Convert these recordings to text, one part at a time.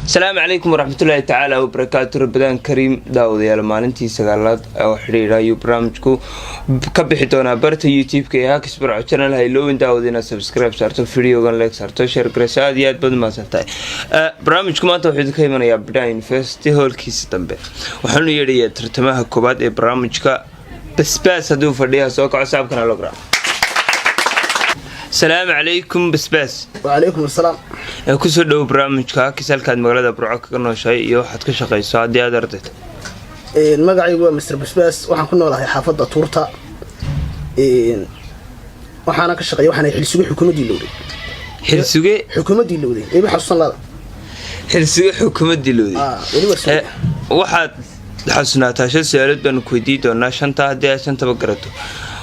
السلام عليكم ورحمة الله تعالى وبركاته. رمضان كريم داود يا مالنتي سجلات أو حريرة برنامجكو كبحثونا برت يوتيوب كي هاكس برع channel هاي لو داودنا سبسكرايب صارتو فيديو قال لك صارتو شير كرساديات بدل ما صرتاي برنامجكم ما توحيد كيمن يا بداين فيستيفال كيس تنبه وحنو يري ترتمها كوبات برنامجك بس هدو فرديها سوق عصاب كنا لقرا. السلام عليكم بس وعليكم السلام kusoo dhow barnaamijka kisalkaad magaalada Burco ka nooshay iyo waxaad ka shaqeyso hadii aad ardaydo magacaygu waa Mr. Basbas waxaan ku noolahay xaafadda Tuurta waxaana ka shaqeeyaa waxaan xilsuge xukuumadii lowday xukuumadii lowday ee xasuusan laada xilsuge xukuumadii lowday waxaad xasuunataa su'aalaad baan ku weydiin doonaa shanta hadii aad shantaba garato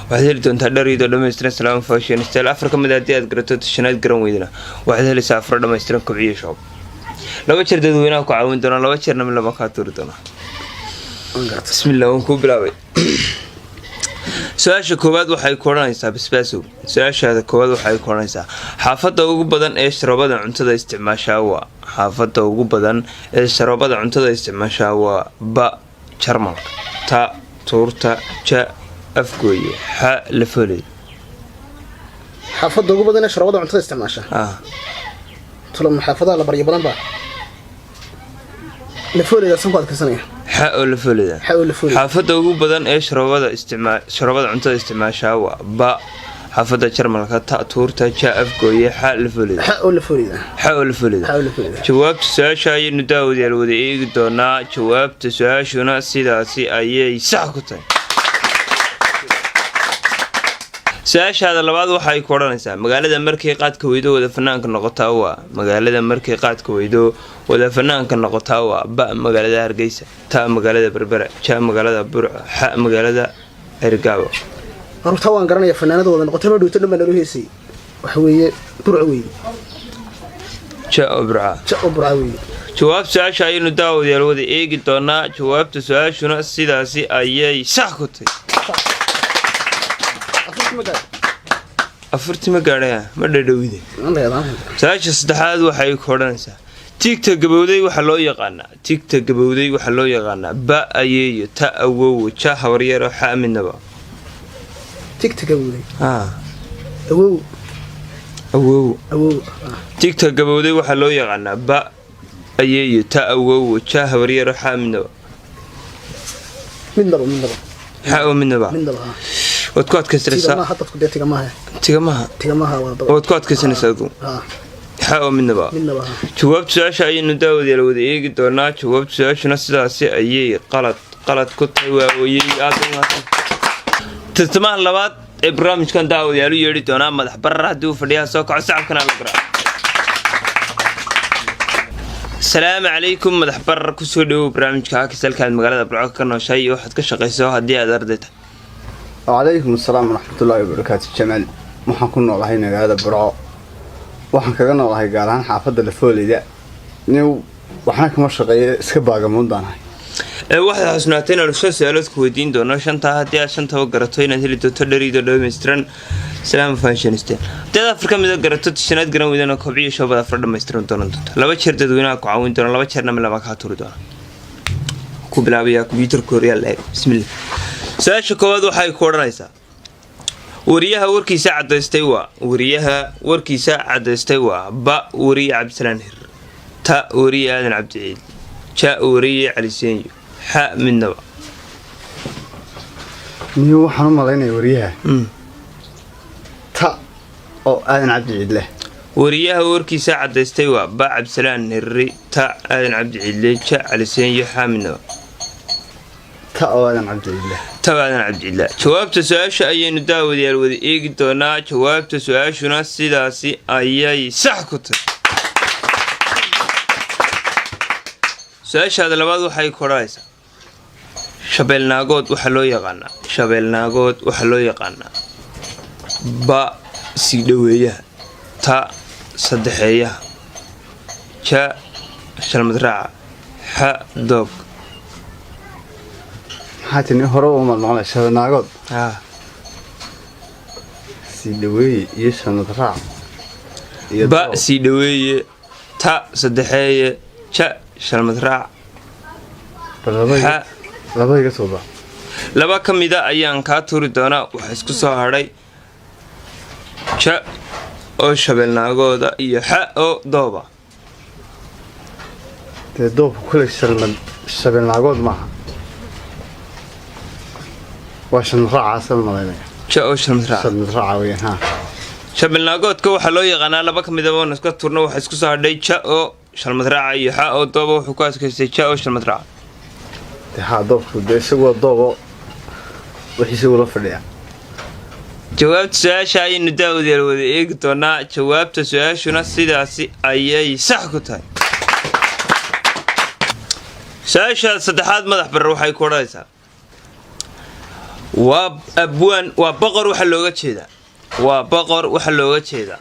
waxaad heli doontaa dhariido dhammaystiran salaam fashion style Afrika mid hadii aad garato shanaad garan weydina waxaad helaysaa afar dhammaystiran kobciyo shoob laba jeer dadweynaha ku caawin doona laba jeerna mid laba ka tuuri doona bismillah waan ku bilaabay su'aasha koowaad waxay ku oranaysaa basbaasow su'aashaada koowaad waxay ku oranaysaa xaafadda ugu badan ee sharabada cuntada isticmaasha waa xaafadda ugu badan ee sharabada cuntada isticmaasha waa ba Jarmal ta Tuurta ja afgooye ha la fulay xaafadda ugu badan ee sharabada cuntada isticmaasha tulum xaafadaha la baryo badan ba la fulay san qaad kasanaya ha la fulay xaafadda ugu badan ee sharabada cuntada isticmaasha waa ba xaafadda Jarmalka ta Tuurta ja afgooye ha la fulay jawaabta su'aasha ayaynu daawadayaal wada eegi doonaa jawaabta su'aashuna sidaasi ayay sax ku tahay su'aashaada labaad waxay ku oranaysaa magaalada markay qaadka weydo wada fanaanka noqotaa waa magaalada markay qaadka weydo wada fanaanka noqotaa waa ba magaalada Hargeysa ta magaalada Berbera ja magaalada Burco ha magaalada Ergaabo horta waan garanayaa fanaanada wada noqotay ma dhowto dhanba noo heesay waxa weeye Burco weeye ja Burco weeye jawaab su'aasha ayaynu daawadayaal wada eegi doonaa jawaabta su'aashuna sidaasi ayay sax ku tahay afartii magaaraya ma dhadhawide su'aasha saddexaad waxay ku oranaysaa tigta gabowday waxa loo yaqaanaa ba ayeeyo ta awow ja hawaryaro ha midnaba tigta gabowday tigta gabowday waxa loo yaqaanaa ba ayeeyo ta awow ja hawaryaro ha midnaba wadku adkaysanaysaa midnaba jawaabta su'aasha ayaynu daawadayaal wada eegi doonaa jawaabta su'aashuna sidaasi ayay qalad ku tahay waawayey aad u mahadsan tartamaha labaad ee barnaamijkan daawadayaal u yeedhi doonaa madax barar haddii uu fadhiyaha soo kaco sacabkana la garaa. السلام عليكم مدح بر kusoo dhaw barnaamijka kisalkaad magaalada Burco ka nooshay waxaad ka shaqeyso hadii aad ardaydo وعليكم السلام ورحمة الله وبركاته جمال waxaan ku noolahay magaalada Burco waxaan kaga noolahay gaar ahaan xaafadda la foolida waxaan kama shaqeeyo iska baagamoondaanahay waxaad xasuunateen inaan soo su'aalood ku weydiin doono shanta hadii aad shanta garato inaad heli doonto dhariido dhammaystiran salaam fashionsteen dad Afrika mid garato shanaad garan weydana kobciyo shoobada afar dhammaystiran doonto laba jeer dadweynaha ku caawin doona laba jeerna laba ka tuuri doona ku bilaabaya computer korean bismillah su'aasha koowaad waxay ku oranaysaa wariyaha warkiisa cadaystay waa ba wariye Cabdisalaan Hir ta wariye Aadan Cabdiciid ja wariye Cali Seenyo ha midnaba waxaan u maleynayaa wariyaha ta oo Aadan Cabdiciid leh wariyaha warkiisa cadaystay waa ba Cabdisalaan Hir ta Aadan Cabdiciid ja Cali Seenyo ha midnaba Aadan Cabdiciid jawaabta su'aasha ayaynu daawadayaal wada eegi doonaa jawaabta su'aashuna sidaasi ayay sax ku tahay su'aashaada labaad waxay ku oranaysaa shabeelnaagood waxa loo yaqaanaa ba sii dhaweeyaha ta saddexeeyaha ja shalmad raaca ha doob حاتني هرو ما نقول شبناقود سيدوي يشان ذراع ba sii dhaweeye ta saddexeeye ja shalmad raac xa laba iga soo baa laba ka mida ayaan kaa tuuri doonaa waxaa isku soo hadhay ja oo shabeelnaagooda iyo xa oo dooba dee doobka kule shabeelnaagood maaha waa shalmad raacaasa malaynaya ja oo shalmad raac shalmad raaca weyaan ha shabeelnaagoodka waxaa loo yaqaanaa laba ka midaba oon iska turno waxaa isku soo hadhay ja oo shalmad raaca iyo xa oo dooba wuxuu ku adkaystay ja oo shalmad raaca dee haa doobku dee isagoo doobo wixii isagula fadhiyaa jawaabta su-aasha ayaynu daawadayaal wada eegi doonaa jawaabta su-aashuna sidaasi ayay sax ku tahay su-aasha saddexaad madax barar waxay ku odhanaysaa waa abwaan waa boqor waxa looga jeedaa waa boqor waxa looga jeedaa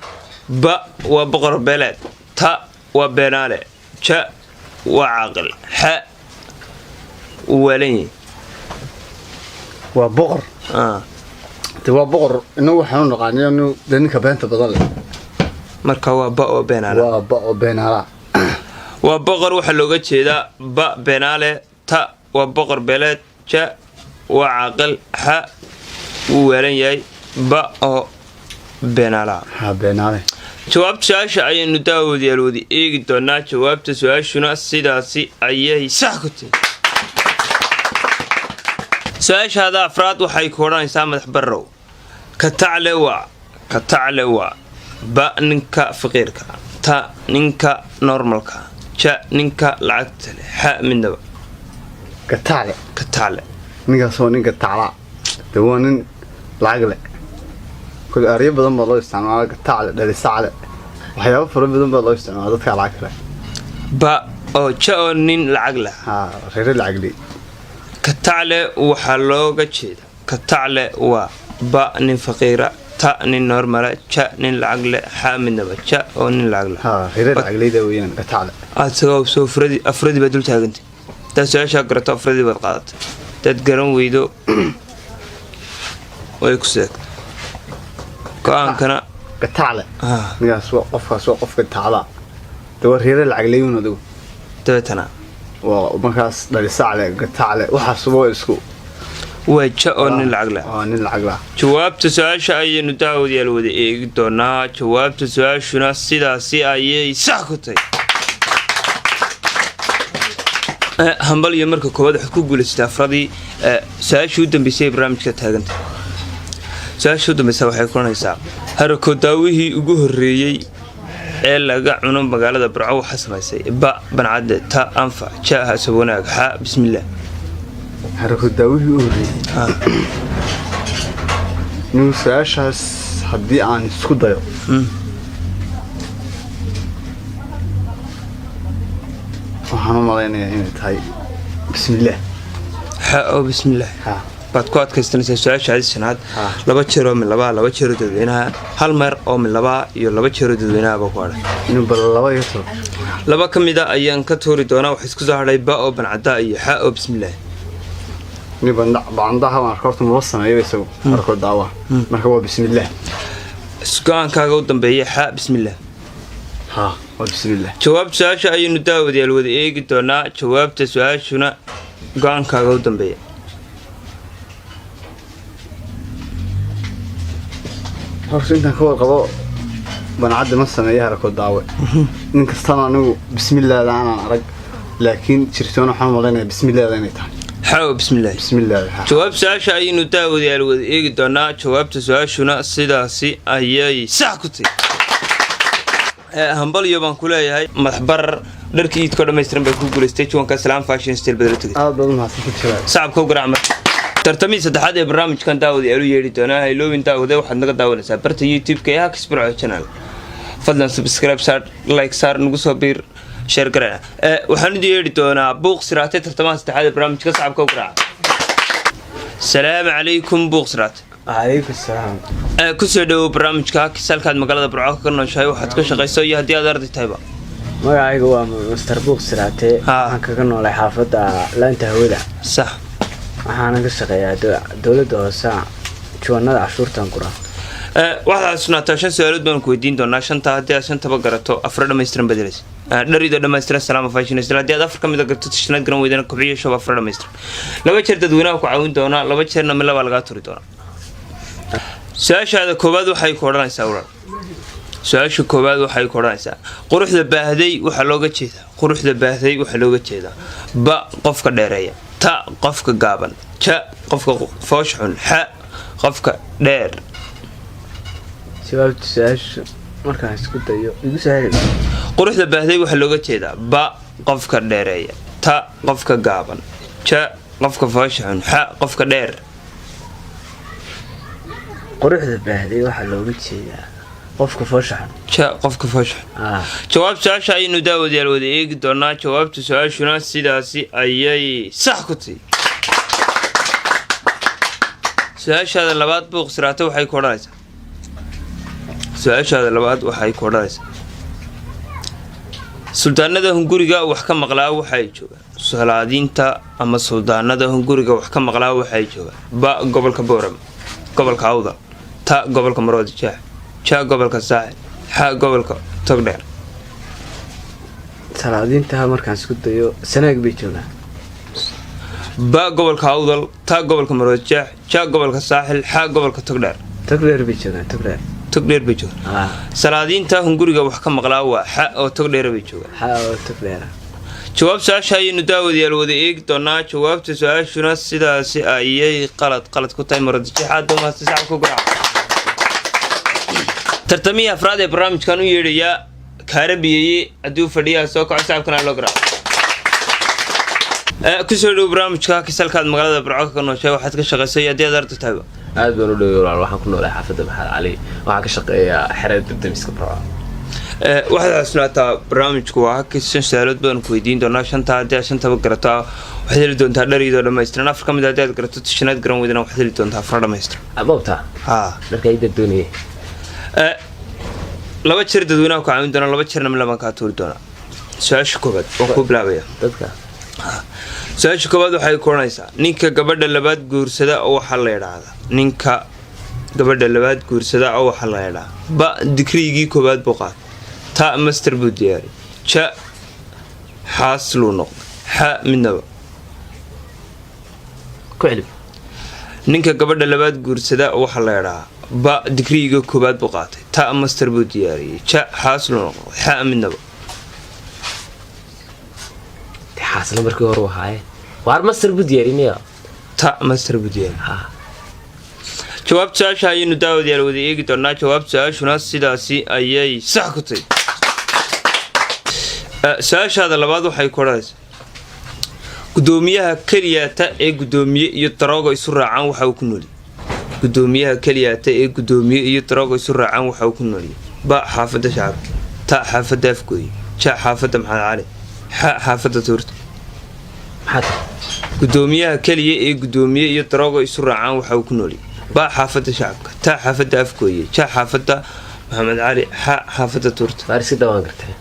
ba waa boqor beeleed ta waa beenaale ja waa caaqil xa waalanyi waa boqor dee waa boqor inagu waxaanu naqaaniyo dee ninka beenta badan leh marka waa ba oo beenaale waa ba oo beenaala waa boqor waxaa looga jeedaa ba beenaale ta waa boqor beeleed ja waa caaqil xa wuu weelan yahay ba oo beenaalaha ha beenaale jawaabta su-aasha ayaynu daawadayaal wada eegi doonaa jawaabta su-aashuna sidaasi ayay sax ku tahay su-aashaada afraad waxay ku odhanaysaa madax barrow ka tacle waa ba ninka faqiirka ta ninka normalka ja ninka lacagta leh xa midnaba ka tacle ninkaas waa ninka taclaa dee waa nin lacag leh kole aryo badan baa loo isticmaala gatacle dhalisacle waxyaabo fara badan baa loo isticmaala dadka lacag leh ba oo ja oo nin lacag leh reere lacag leh ka tacle waxaa looga jeeda ka tacle waa ba nin faqiira ta nin normala ja nin lacag leh xa midnaba ja oo nin lacag leh reere lacag leyda weeyaan gatacle aad sagoo soo afradii baad dul taagantay taa su-aashaa garato afradii baad qaadatay dad garan weydo way ku seegtay go-aankana gatacle ninkaas waa qofkaas waa qofka taclaa dee waa reere lacag leeyun adigu dabeetana waa markaas dhalisacle gatacle waxaasuba isku waa ja oo nin lacag leh nin lacag leh jawaabta su-aasha ayaynu daawadayaal wada eegi doonaa jawaabta su-aashuna sidaasi ayay sax ku tahay hambal iyo marka koowaad waxaad ku guulaysatay afradii su-aashii u dambeysay ee barnaamijka taaganta su-aashii u dambeysa waxay kulanaysaa harakodaawihii ugu horreeyey ee laga cuno magaalada burco waxaa samaysay ba bancadde ta anfac ja hasab wanaag xa bismillaah harakodaawihii u horreeyey nigu su-aashaas haddii aan isku dayo waxaan u malaynayaa inay tahay bismillaah xa oo bismillaah baad ku adkaystanaysaa su-aashaadi shanaad laba jeer oo midlabaa laba jeeroo dadweynaha hal meer oo midlabaa iyo laba jeeroo dadweynahabaa ku hadhay inuu bal laba iga too laba ka mida ayaan ka tuuri doonaa waxaa isku soo hadhay ba oo bancadda iyo xa oo bismillaah ni bacandaha waan arka horta maba sameeyaba isagu arkoo daawa marka waa bismillaah go-aankaaga u dambeeya xa bismillaah waa bismillaah jawaabta su-aasha ayaynu daawadayaal wada eegi doonaa jawaabta su-aashuna go-aankaaga u dambeeya horta intaan ka warqabo bancadda ma sameeya harakoo daawe nin kastana anigu bismillaahda aanaan arag laakiin jirtoona waxaan malaynayaa bismillaahda inay tahay xaw bismillaah bismillaah jawaab su-aasha ayaynu daawadayaal wada eegi doonaa jawaabta su-aashuna sidaasi ayay sax ku tahay hambalyo baan ku leeyahay madax barar dharkii iidkoo dhammaystiran bay ku guulaystay juwanka salaam fashion style badala tegay aad baad umahadsantahay sacabka u garaac marka tartamii saddexaad ee barnaamijkan daawadayaal u yeedhi doonaa hayloowin daawade waxaad naga daawanaysaa barta youtube-ka ee hakis burco channel fadlan subscribe saar like saar nagu soo biir sheer garana waxaan u yeedhi doonaa buuq siraate tartamaha saddexaad ee barnaamijka sacabka u garaac salaamu calaykum buuq siraate عليكم السلام kusoo dhawow barnaamijka hakis halkaad magaalada burco ka nooshahay waxaad ka shaqayso iyo haddii aad arday tahayba magacayga waa Mr. Buuq Siraate waxaan kaga noolay xaafadda laanta hawada sax waxaana ka shaqeeyaa dawladda hoose juwanada cashuurtan qura waxaad sunaataa 5 su'aalood baan ku weydiin doonaa 5 haddii aad 5 garato afar dhammaystiran bedelaysa dharido dhammaystiran salaama fashion isla hadii aad afar kamid garto tashanaad garan weydana kobciyo shab afar dhammaystiran laba jeer dadweynaha ku caawin doona laba jeerna mid laba laga turi doona su'aashaada koobaad waxay ku oranaysaa walaal su'aasha koobaad waxay ku oranaysaa quruxda baahday waxa looga jeedaa quruxda baahday waxa looga jeedaa ba qofka dheereeya ta qofka gaaban ja qofka foosh xun ha qofka dheer jawaabta su'aasha markaan isku dayo igu sahlan quruxda baahday waxa looga jeedaa ba qofka dheereeya ta qofka gaaban ja qofka foosh xun ha qofka dheer quruxda baahday waxa looga jeedaa qofka fooshaxan ja qofka fooshaxan jawaab su'aasha aynu daawadayaal wada eegi doonaa jawaabta su'aashuna sidaasi ayay sax ku tahay su'aashaada labaad buuq siraata waxay ku odhanaysaa su'aashaada labaad waxay ku odhanaysaa suldaanada hunguriga wax ka maqlaa waxay joogaan salaadiinta ama suldaanada hunguriga wax ka maqlaa waxay joogaan ba gobolka Booram gobolka Awdal ta gobolka Maroodi Jeex ja gobolka Saaxil ha gobolka Togdheer salaadiinta markaan isku dayo sanaag bay joogaan ba gobolka Awdal ta gobolka Maroodi Jeex ja gobolka Saaxil ha gobolka Togdheer Togdheer bay joogaan Togdheer bay joogaan salaadiinta hunguriga wax ka maqlaa waa ha oo Togdheer bay joogaan ha oo Togdheer jawaab su'aasha aynu daawadayaal wada eegi doonaa jawaabta su'aashuna sidaasi ayay qalad ku tahay Maroodi Jeex aad ma sax ku garaac tartamiya afraad ee barnaamijkan u yeedhaya kaarabiyay aduu fadhiyaa soo kaco saabkana loo garaac ku soo dhow barnaamijka kisalkaad magaalada Burco ka nooshay waxaad ka shaqaysay hadii aad aragto taaba aad baan u dhoweey walaal waxaan ku noolahay xaafadda Maxamed Cali waxaan ka shaqeeyaa xereed dibdamiska Burco waxaad xasuunataa barnaamijku waa hakis shan su'aalood baan ku weydiin doonaa shanta hadii aad shantaba garato waxaad heli doontaa dharido dhammaystiran afar kamid hadii aad garato tashanaad garan weydana waxaad heli doontaa afar dhammaystiran ababta markay daddoonayay laba jeer dadweynaha ku caawin doona laba jeerna laban ka tuuri doona su'aasha koobaad oo ku bilaabaya dadka su'aasha koobaad waxay ku oranaysaa ninka gabadha labaad guursada oo waxa la yiraahdaa ninka gabadha labaad guursada oo waxa la yiraahdaa ba digrigii koobaad buu qaatay ta master buu diyaari ja xaaslu noqday ha midnaba ku cilmi ninka gabadha labaad guursada oo waxa la yiraahdaa ba digriga koobaad buu qaatay ta master buu diyaariyay ja xaaslu noqday ha midnaba xaasla markii hore wahaay waar master buu diyaariyay ta master buu diyaariyay jawaab su'aasha aynu daawadayaal wada eegi doonaa jawaab su'aashuna sidaasi ayay sax ku tahay su'aashaada labaad waxay ku odhanaysaa gudoomiyaha kaliyaata ee gudoomiye iyo daroogo isu raacaan waxa uu ku noolyahay gudoomiyaha kaliyaata ee gudoomiye iyo daroogo isu raacaan waxa uu ku noolyahay ba xaafadda shacabka ta xaafadda afgooy ja xaafadda Maxamed Cali ha xaafadda Tuurta gudoomiyaha kaliya ee gudoomiye iyo daroogo isu raacaan waxa uu ku noolyahay ba xaafadda shacabka ta xaafadda afgooy ja xaafadda Maxamed Cali ha xaafadda Tuurta farsi dawaan gartay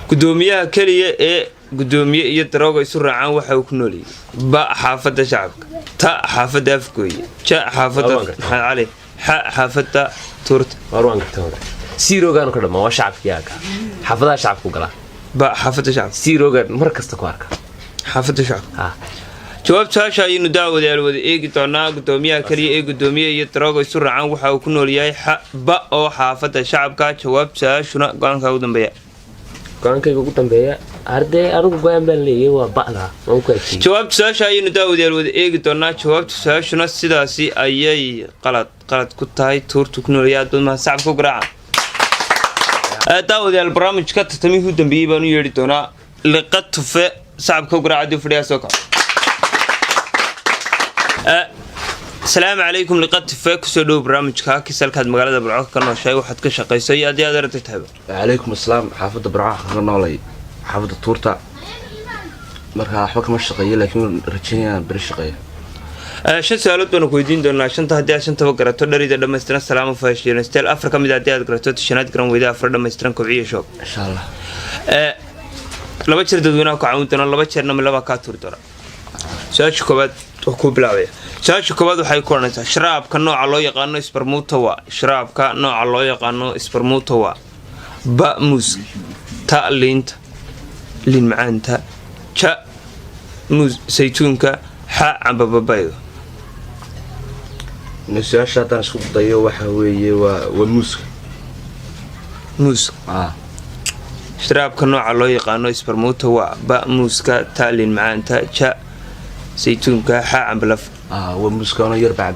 gudoomiyaha kaliya ee gudoomiye iyo daroogo isu raacaan waxa uu ku noolyahay ba xaafadda shacabka ta xaafadda afgooy ja xaafadda Maxamed Cali ha xaafadda Tuurta warwaan gartay siirogan ka dhamaa waa shacabkiyaaga xaafadaha shacabku gala ba xaafadda shacabka siirogan mar kasta ku arka xaafadda shacabka jawaab su'aasha aynu daawadayaal wada eegi doonaa gudoomiyaha kaliya ee gudoomiye iyo daroogo isu raacaan waxa uu ku noolyahay ba oo xaafadda shacabka jawaab su'aashuna go'aanka ugu dambeeya go'aankayga ugu dambeeya arday anigu go'aan baan leeyahay waa ba'da waan ku agtay jawaab su'aasha aynu daawadayaal wada eegi doonaa jawaabta su'aashuna sidaasi ayay qalad ku tahay Tuurta ku noolyahay dadma shacabka garaaca daawadayaal barnaamijka tartamihii u dambeeyay baan u yeedhi doonaa liqad tufe shacabka garaaca fadhiya soo kaco السلام عليكم لقد فاك سدو برامجك كسلكاد magaalada Burco ka nooshay waxaad ka shaqaysay aad aragtay tahay عليكم السلام حافظة Burco ka noolay حافظة Tuurta marka waxba kama shaqeeyo laakiin rajayna bari shaqeeyo shan su'aalood baan ku weydiin doonaa shanta hadii aad shanta garato dharida dhameystiran salaam faashiin steel Afrika mid hadii aad garato shanaad garan weyda afar dhameystiran kobciyo shoob insha Allah laba jeer dadweynaha ku caawin doona laba jeerna laba ka tuur doona su'aasha koobaad ku bilaabay su'aasha koobaad waxay ku oranaysaa sharaabka nooca loo yaqaano isbarmuuta waa sharaabka nooca loo yaqaano isbarmuuta waa ba muuska ta liinta liin macaanta ja muus saytuunka xa camba babayga su-aasha haddaan isku dayo waxa weeye waa muuska sharaabka nooca loo yaqaano isbarmuuta waa ba muuska ta liin macaanta ja saytuunka xa cambalaf waa muuskaano yar ba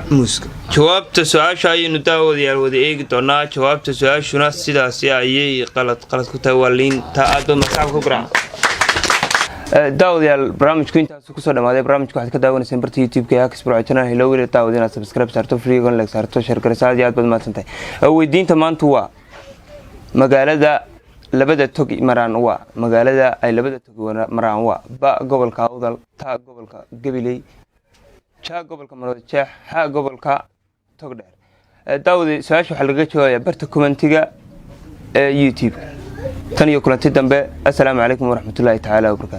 muuska jawaabta su-aasha ayaynu daawadayaal wada eegi doonaa jawaabta su-aashuna sidaasi ayay qalad ku tahay waa liinta aadba maskaxda ku garaaca daawadayaal barnaamijku intaas kusoo dhamaaday barnaamijku waxaad ka daawanayseen barta youtube-ka ee Hakis Pro channel hello weli daawad inaad subscribe saarto free gon like saarto share garayso aad iyo aad baad mahadsantahay weydiinta maanta waa magaalada labada tog maraan waa magaalada ay labada tog maraan waa ba gobolka Awdal ta gobolka Gabiley ja gobolka Maroodijeex ha gobolka Togdheer daawada su-aasha waxa laga jawaayaa barta commentiga ee youtube tan iyo kulanti dambe assalaamu calaykum waraxmatullaahi tacaala wabarakaatu